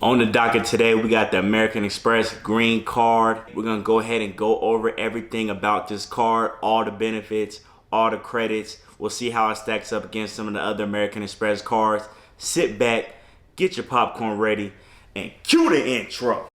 On the docket today, we got the American Express green card. We're gonna go ahead and go over everything about this card, all the benefits, all the credits. We'll see how it stacks up against some of the other American Express cards. Sit back, get your popcorn ready, and cue the intro.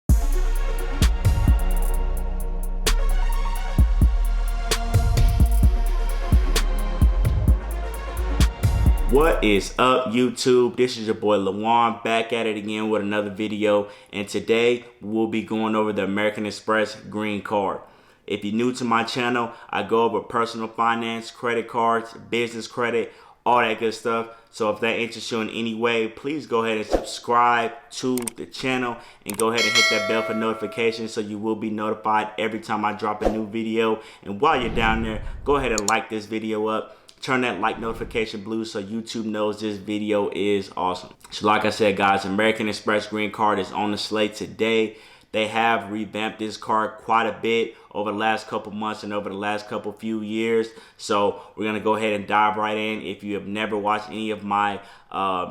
What is up, YouTube? This is your boy LaJuan, back at it again with another video, and today we'll be going over the American Express green card. If you're new to my channel, I go over personal finance, credit cards, business credit, all that good stuff. So if that interests you in any way, please go ahead and subscribe to the channel and go ahead and hit that bell for notifications so you will be notified every time I drop a new video. And while you're down there, go ahead and like this video up. Turn that like notification blue so YouTube knows this video is awesome. So like I said, guys, American Express green card is on the slate today. They have revamped this card quite a bit over the last couple months and over the last few years. So we're going to go ahead and dive right in. If you have never watched any of my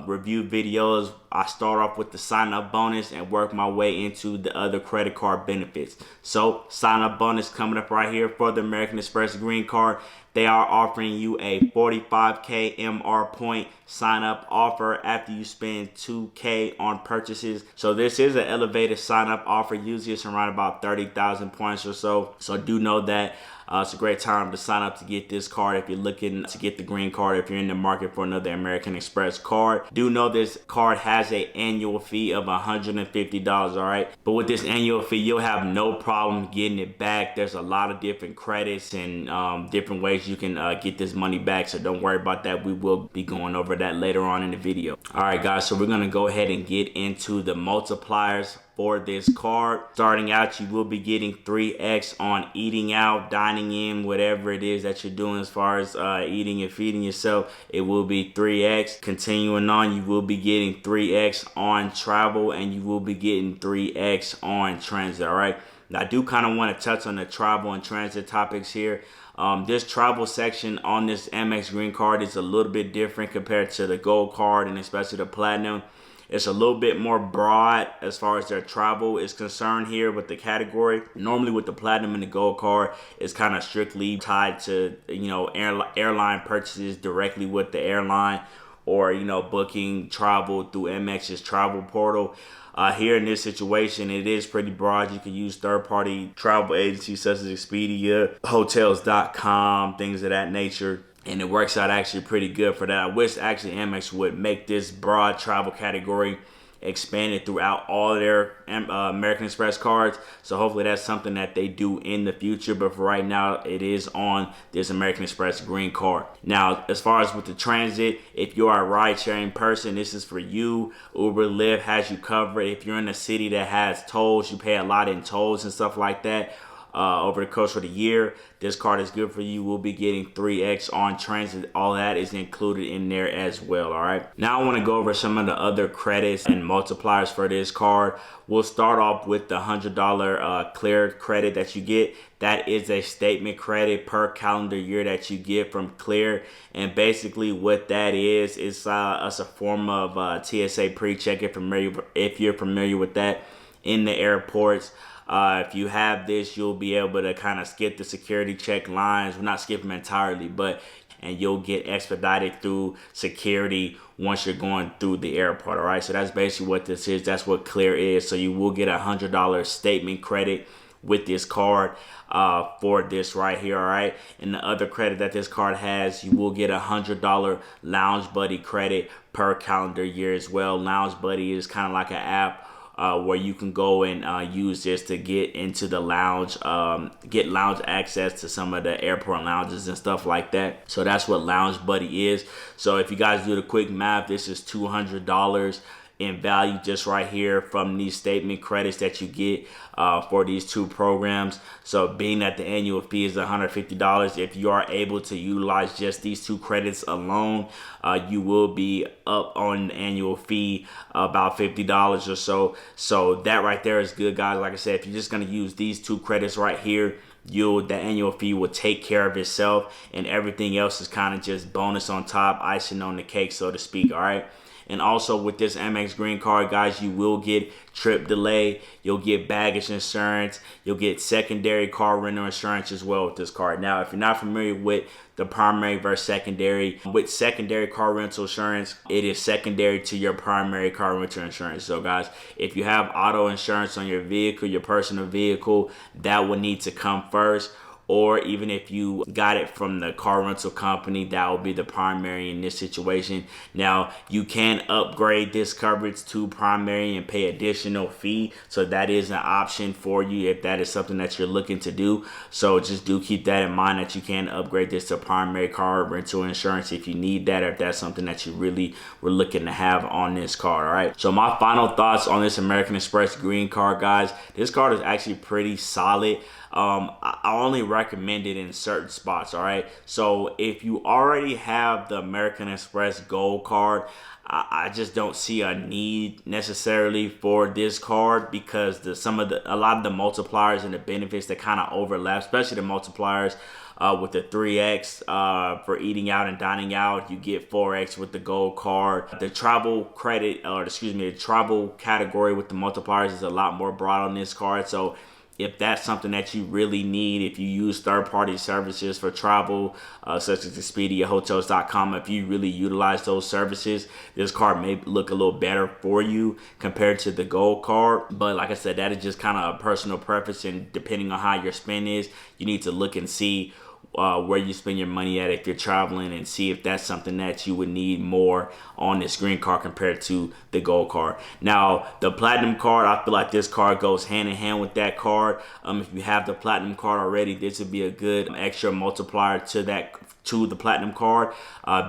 review videos, I start off with the sign up bonus and work my way into the other credit card benefits. So sign up bonus coming up right here for the American Express green card. They are offering you a 45K MR point sign up offer after you spend 2K on purchases. So this is an elevated sign up offer. Usually it's around about 30,000 points or so. So do know that it's a great time to sign up to get this card if you're looking to get the green card, if you're in the market for another American Express card. Do know this card has an annual fee of $150, all right? But with this annual fee, you'll have no problem getting it back. There's a lot of different credits and different ways you can get this money back, so don't worry about that. We will be going over that later on in the video. All right, guys, so we're gonna go ahead and get into the multipliers for this card. Starting out, you will be getting 3x on eating out, dining in, whatever it is that you're doing as far as eating and feeding yourself. It will be 3x. Continuing on, you will be getting 3x on travel, and you will be getting 3x on transit. All right, now I do kind of want to touch on the travel and transit topics here. This travel section on this AMEX green card is a little bit different compared to the gold card and especially the platinum. It's a little bit more broad as far as their travel is concerned here with the category. Normally with the platinum and the gold card, it's kind of strictly tied to, you know, airline purchases directly with the airline, or, you know, booking travel through AMEX's travel portal. Here in this situation, it is pretty broad. You can use third-party travel agencies such as Expedia, hotels.com, things of that nature. And it works out actually pretty good for that. I wish actually AMEX would make this broad travel category expanded throughout all of their American Express cards. So hopefully that's something that they do in the future. But for right now, it is on this American Express green card. Now, as far as with the transit, if you are a ride-sharing person, this is for you. Uber, Lyft has you covered. If you're in a city that has tolls, you pay a lot in tolls and stuff like that. Over the course of the year, this card is good for you. We'll be getting 3x on transit. All that is included in there as well, all right? Now I want to go over some of the other credits and multipliers for this card. We'll start off with the $100 clear credit that you get. That is a statement credit per calendar year that you get from Clear. And basically what that is, it's a form of TSA pre-check if you're familiar with that in the airports. If you have this, you'll be able to kind of skip the security check lines. Well, not skip them entirely, and you'll get expedited through security once you're going through the airport. All right, so that's basically what this is. That's what Clear is. So you will get a $100 statement credit with this card for this right here. All right, and the other credit that this card has, you will get a $100 Lounge Buddy credit per calendar year as well. Lounge Buddy is kind of like an app where you can go and use this to get into the lounge, get lounge access to some of the airport lounges and stuff like that. So that's what Lounge Buddy is. So if you guys do the quick math, this is $200 in value just right here from these statement credits that you get for these two programs. So being that the annual fee is $150, if you are able to utilize just these two credits alone, you will be up on the annual fee about $50 or so. So that right there is good, guys. Like I said, if you're just going to use these two credits right here, the annual fee will take care of itself, and everything else is kind of just bonus on top, icing on the cake, so to speak. All right. And also with this Amex green card, guys, you will get trip delay, you'll get baggage insurance, you'll get secondary car rental insurance as well with this card. Now, if you're not familiar with the primary versus secondary, with secondary car rental insurance, it is secondary to your primary car rental insurance. So guys, if you have auto insurance on your vehicle, your personal vehicle, that will need to come first. Or even if you got it from the car rental company, that will be the primary in this situation. Now, you can upgrade this coverage to primary and pay additional fee. So that is an option for you if that is something that you're looking to do. So just do keep that in mind, that you can upgrade this to primary car rental insurance if you need that, or if that's something that you really were looking to have on this card. All right. So my final thoughts on this American Express green card, guys. This card is actually pretty solid. I only recommend it in certain spots. All right. So if you already have the American Express Gold card, I just don't see a need necessarily for this card, because a lot of the multipliers and the benefits that kind of overlap, especially the multipliers. With the 3x for eating out and dining out, you get 4x with the gold card. The travel credit, or excuse me, the travel category with the multipliers is a lot more broad on this card. So if that's something that you really need, if you use third-party services for travel, such as Expedia, Hotels.com, if you really utilize those services, this card may look a little better for you compared to the gold card. But like I said, that is just kind of a personal preference, and depending on how your spend is, you need to look and see where you spend your money at if you're traveling, and see if that's something that you would need more on this green card compared to the gold card. Now, the platinum card, I feel like this card goes hand in hand with that card. If you have the platinum card already, this would be a good extra multiplier to the platinum card,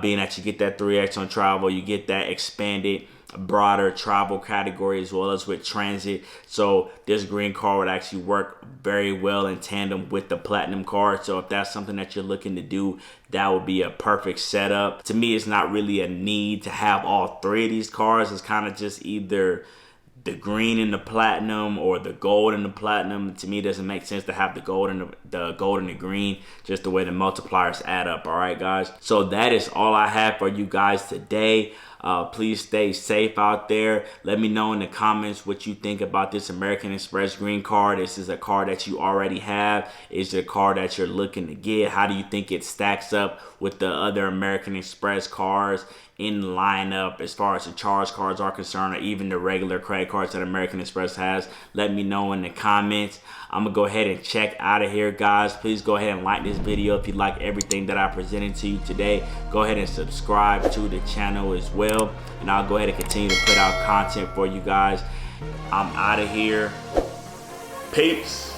being that you get that 3x on travel, you get that expanded broader travel category as well as with transit. So this green card would actually work very well in tandem with the platinum card. So if that's something that you're looking to do, that would be a perfect setup. To me, it's not really a need to have all three of these cards. It's kind of just either the green and the platinum or the gold and the platinum. To me, it doesn't make sense to have the gold and the green, just the way the multipliers add up. All right, guys. So that is all I have for you guys today. Please stay safe out there. Let me know in the comments what you think about this American Express green card. This is a card that you already have. Is it a card that you're looking to get? How do you think it stacks up with the other American Express cards in lineup as far as the charge cards are concerned, or even the regular credit cards that American Express has? Let me know in the comments. I'm gonna go ahead and check out of here, guys. Please go ahead and like this video if you like everything that I presented to you today. Go ahead and subscribe to the channel as well, and I'll go ahead and continue to put out content for you guys. I'm out of here. Peace.